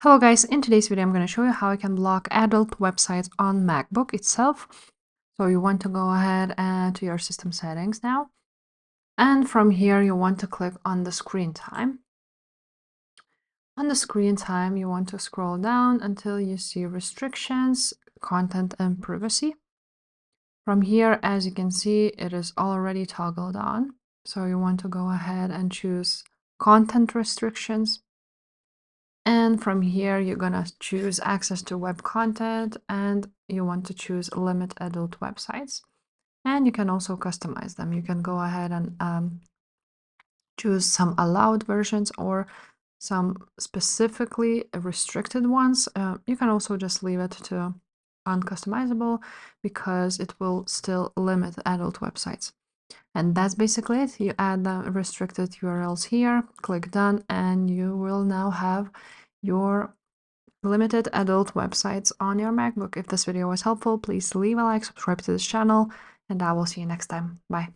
Hello guys, in today's video I'm going to show you how you can block adult websites on MacBook itself. So you want to go ahead and to your system settings now. And from here you want to click on the screen time. On the screen time you want to scroll down until you see restrictions, content and privacy. From here, as you can see, it is already toggled on. So you want to go ahead and choose content restrictions. And from here, you're gonna choose access to web content and you want to choose limit adult websites. And you can also customize them. You can go ahead and choose some allowed versions or some specifically restricted ones. You can also just leave it to uncustomizable because it will still limit adult websites. And that's basically it. You add the restricted URLs here, click done, and you will now have your limited adult websites on your MacBook. If this video was helpful, please leave a like, subscribe to this channel, and I will see you next time. Bye.